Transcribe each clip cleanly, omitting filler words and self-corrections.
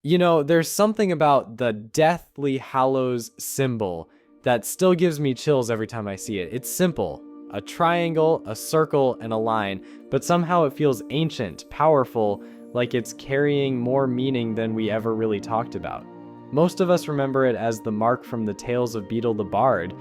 You know, there's something about the Deathly Hallows symbol that still gives me chills every time I see it. It's simple, a triangle, a circle, and a line, but somehow it feels ancient, powerful, like it's carrying more meaning than we ever really talked about. Most of us remember it as the mark from the tales of Beedle the Bard,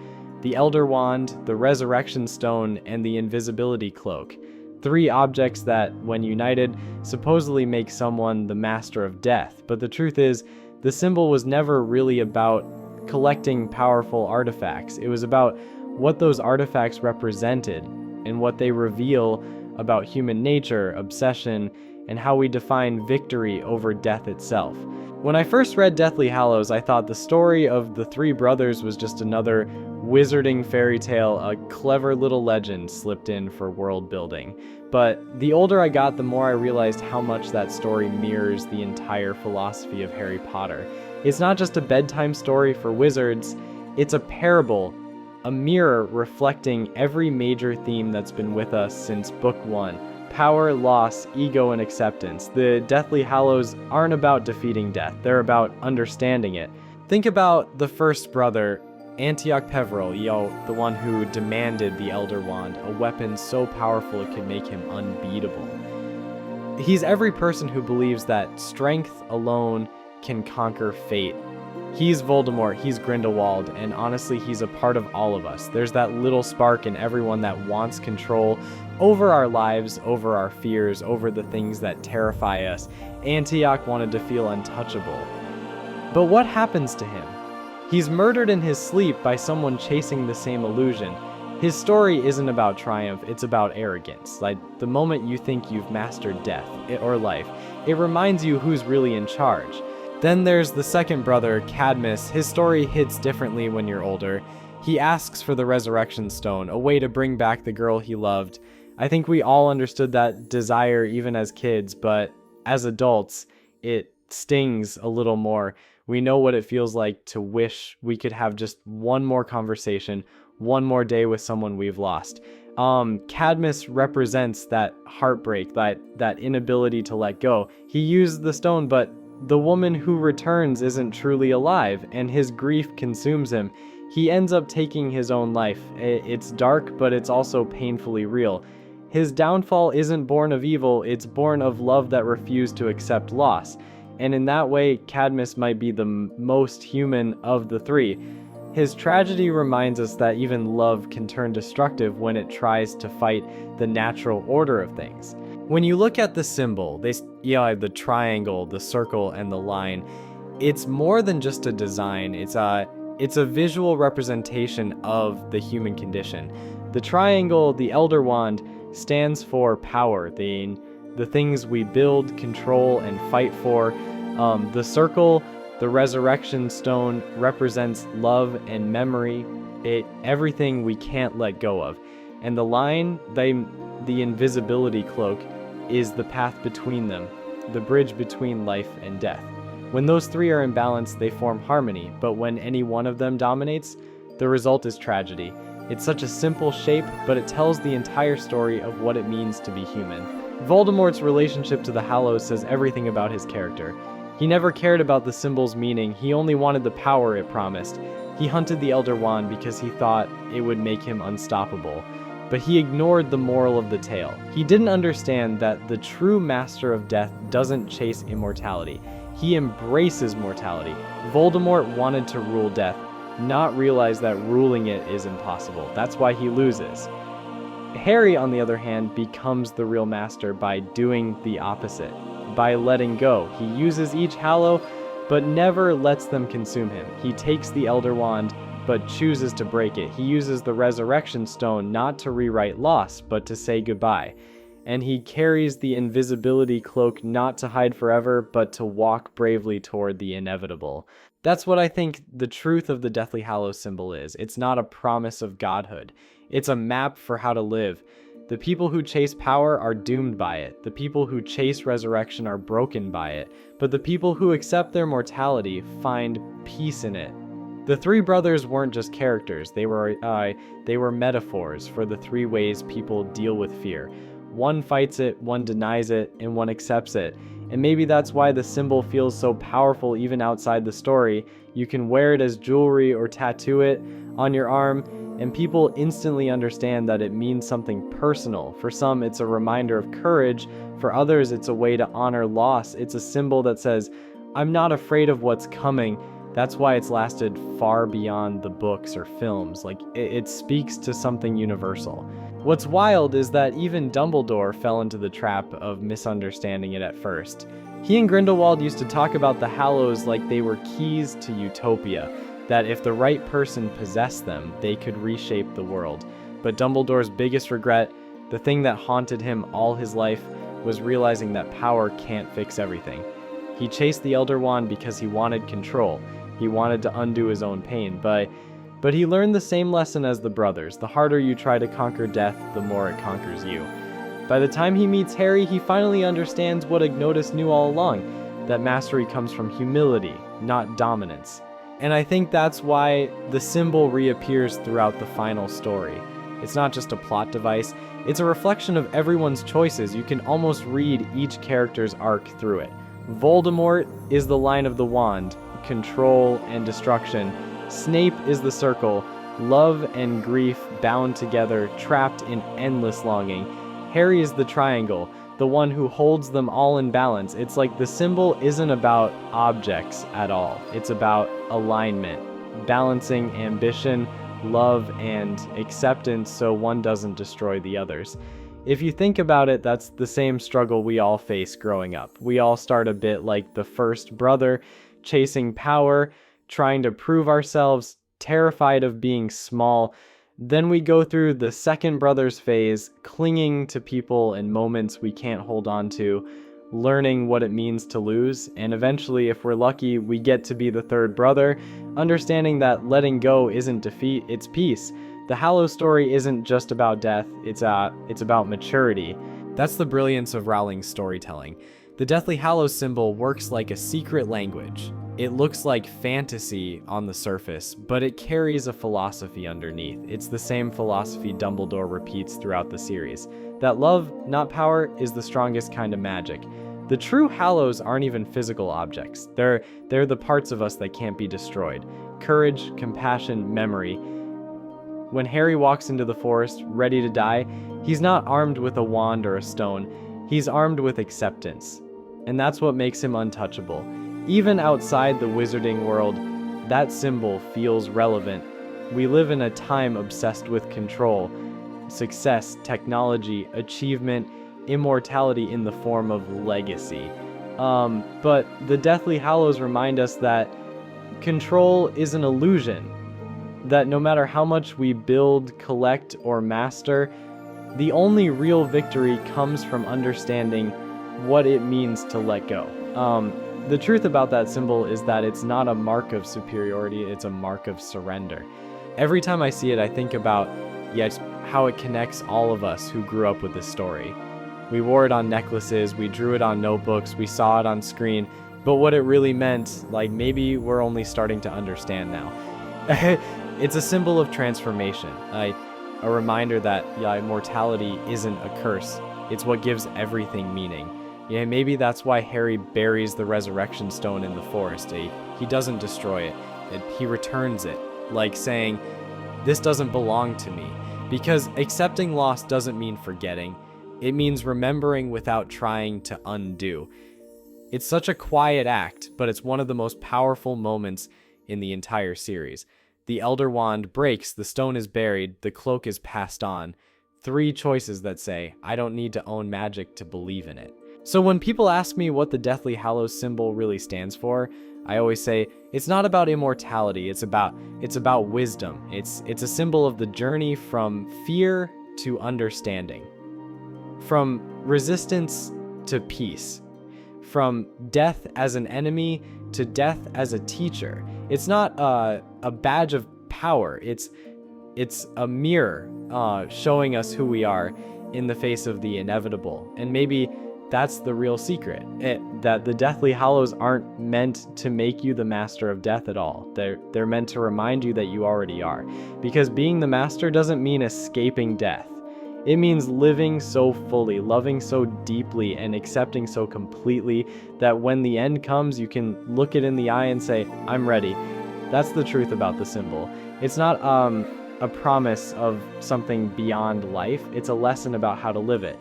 the Elder Wand, the Resurrection Stone, and the Invisibility Cloak. Three objects that, when united, supposedly make someone the master of death. But the truth is, the symbol was never really about collecting powerful artifacts. It was about what those artifacts represented and what they reveal about human nature, obsession, and how we define victory over death itself. When I first read Deathly Hallows, I thought the story of the three brothers was just another wizarding fairy tale, a clever little legend slipped in for world building. But the older I got, the more I realized how much that story mirrors the entire philosophy of Harry Potter. It's not just a bedtime story for wizards, it's a parable, a mirror reflecting every major theme that's been with us since book one. Power, loss, ego, and acceptance. The Deathly Hallows aren't about defeating death, they're about understanding it. Think about the first brother, Antioch Peveril, the one who demanded the Elder Wand, a weapon so powerful it could make him unbeatable. He's every person who believes that strength alone can conquer fate. He's Voldemort, he's Grindelwald, and honestly, he's a part of all of us. There's that little spark in everyone that wants control over our lives, over our fears, over the things that terrify us. Antioch wanted to feel untouchable. But what happens to him? He's murdered in his sleep by someone chasing the same illusion. His story isn't about triumph, it's about arrogance. Like, the moment you think you've mastered death or life, it reminds you who's really in charge. Then there's the second brother, Cadmus. His story hits differently when you're older. He asks for the Resurrection Stone, a way to bring back the girl he loved. I think we all understood that desire even as kids, but as adults, it stings a little more. We know what it feels like to wish we could have just one more conversation, one more day with someone we've lost. Cadmus represents that heartbreak, that inability to let go. He used the stone, but the woman who returns isn't truly alive, and his grief consumes him. He ends up taking his own life. It's dark, but it's also painfully real. His downfall isn't born of evil, it's born of love that refused to accept loss. And in that way, Cadmus might be the most human of the three. His tragedy reminds us that even love can turn destructive when it tries to fight the natural order of things. When you look at the symbol, the triangle, the circle, and the line, it's more than just a design. It's a visual representation of the human condition. The triangle, the Elder Wand, stands for power, the things we build, control, and fight for. The circle, the Resurrection Stone, represents love and memory, everything we can't let go of. And the line, the Invisibility Cloak, is the path between them, the bridge between life and death. When those three are in balance, they form harmony, but when any one of them dominates, the result is tragedy. It's such a simple shape, but it tells the entire story of what it means to be human. Voldemort's relationship to the Hallows says everything about his character. He never cared about the symbol's meaning, he only wanted the power it promised. He hunted the Elder Wand because he thought it would make him unstoppable. But he ignored the moral of the tale. He didn't understand that the true master of death doesn't chase immortality. He embraces mortality. Voldemort wanted to rule death, not realize that ruling it is impossible. That's why he loses. Harry, on the other hand, becomes the real master by doing the opposite, by letting go. He uses each Hallow, but never lets them consume him. He takes the Elder Wand, but chooses to break it. He uses the Resurrection Stone not to rewrite loss, but to say goodbye. And he carries the Invisibility Cloak not to hide forever, but to walk bravely toward the inevitable. That's what I think the truth of the Deathly Hallows symbol is. It's not a promise of godhood. It's a map for how to live. The people who chase power are doomed by it. The people who chase resurrection are broken by it. But the people who accept their mortality find peace in it. The three brothers weren't just characters. They were metaphors for the three ways people deal with fear. One fights it, one denies it, and one accepts it. And maybe that's why the symbol feels so powerful even outside the story. You can wear it as jewelry or tattoo it on your arm, and people instantly understand that it means something personal. For some, it's a reminder of courage. For others, it's a way to honor loss. It's a symbol that says, I'm not afraid of what's coming. That's why it's lasted far beyond the books or films. Like, it speaks to something universal. What's wild is that even Dumbledore fell into the trap of misunderstanding it at first. He and Grindelwald used to talk about the Hallows like they were keys to utopia, that if the right person possessed them, they could reshape the world. But Dumbledore's biggest regret, the thing that haunted him all his life, was realizing that power can't fix everything. He chased the Elder Wand because he wanted control. He wanted to undo his own pain, but he learned the same lesson as the brothers. The harder you try to conquer death, the more it conquers you. By the time he meets Harry, he finally understands what Ignotus knew all along, that mastery comes from humility, not dominance. And I think that's why the symbol reappears throughout the final story. It's not just a plot device, it's a reflection of everyone's choices. You can almost read each character's arc through it. Voldemort is the line of the wand, control and destruction. Snape is the circle, love and grief bound together, trapped in endless longing. Harry is the triangle, the one who holds them all in balance. It's like the symbol isn't about objects at all. It's about alignment, balancing ambition, love, and acceptance so one doesn't destroy the others. If you think about it, that's the same struggle we all face growing up. We all start a bit like the first brother, chasing power, trying to prove ourselves, terrified of being small. Then we go through the second brother's phase, clinging to people and moments we can't hold on to, learning what it means to lose, and eventually, if we're lucky, we get to be the third brother, understanding that letting go isn't defeat, it's peace. The Hallows story isn't just about death, it's about maturity. That's the brilliance of Rowling's storytelling. The Deathly Hallows symbol works like a secret language. It looks like fantasy on the surface, but it carries a philosophy underneath. It's the same philosophy Dumbledore repeats throughout the series, that love, not power, is the strongest kind of magic. The true Hallows aren't even physical objects. They're the parts of us that can't be destroyed. Courage, compassion, memory. When Harry walks into the forest, ready to die, he's not armed with a wand or a stone. He's armed with acceptance. And that's what makes him untouchable. Even outside the wizarding world, that symbol feels relevant. We live in a time obsessed with control, success, technology, achievement, immortality in the form of legacy. But the Deathly Hallows remind us that control is an illusion. That no matter how much we build, collect, or master, the only real victory comes from understanding what it means to let go. The truth about that symbol is that it's not a mark of superiority, it's a mark of surrender. Every time I see it, I think about how it connects all of us who grew up with this story. We wore it on necklaces, we drew it on notebooks, we saw it on screen, but what it really meant, maybe we're only starting to understand now. It's a symbol of transformation, a reminder that immortality isn't a curse. It's what gives everything meaning. Maybe that's why Harry buries the resurrection stone in the forest. He doesn't destroy it. He returns it, like saying, this doesn't belong to me. Because accepting loss doesn't mean forgetting. It means remembering without trying to undo. It's such a quiet act, but it's one of the most powerful moments in the entire series. The Elder Wand breaks, the stone is buried, the cloak is passed on. 3 choices that say, I don't need to own magic to believe in it. So when people ask me what the Deathly Hallows symbol really stands for, I always say, it's not about immortality, it's about wisdom. It's a symbol of the journey from fear to understanding. From resistance to peace. From death as an enemy to death as a teacher. It's not a badge of power. It's a mirror showing us who we are in the face of the inevitable. And maybe that's the real secret. That the Deathly Hallows aren't meant to make you the master of death at all. They're meant to remind you that you already are. Because being the master doesn't mean escaping death. It means living so fully, loving so deeply, and accepting so completely that when the end comes, you can look it in the eye and say, I'm ready. That's the truth about the symbol. It's not a promise of something beyond life. It's a lesson about how to live it.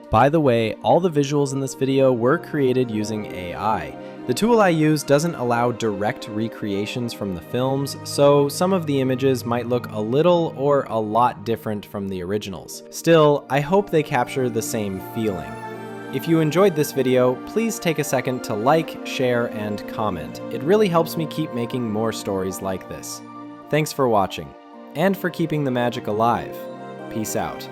By the way, all the visuals in this video were created using AI. The tool I use doesn't allow direct recreations from the films, so some of the images might look a little or a lot different from the originals. Still, I hope they capture the same feeling. If you enjoyed this video, please take a second to like, share, and comment. It really helps me keep making more stories like this. Thanks for watching, and for keeping the magic alive. Peace out.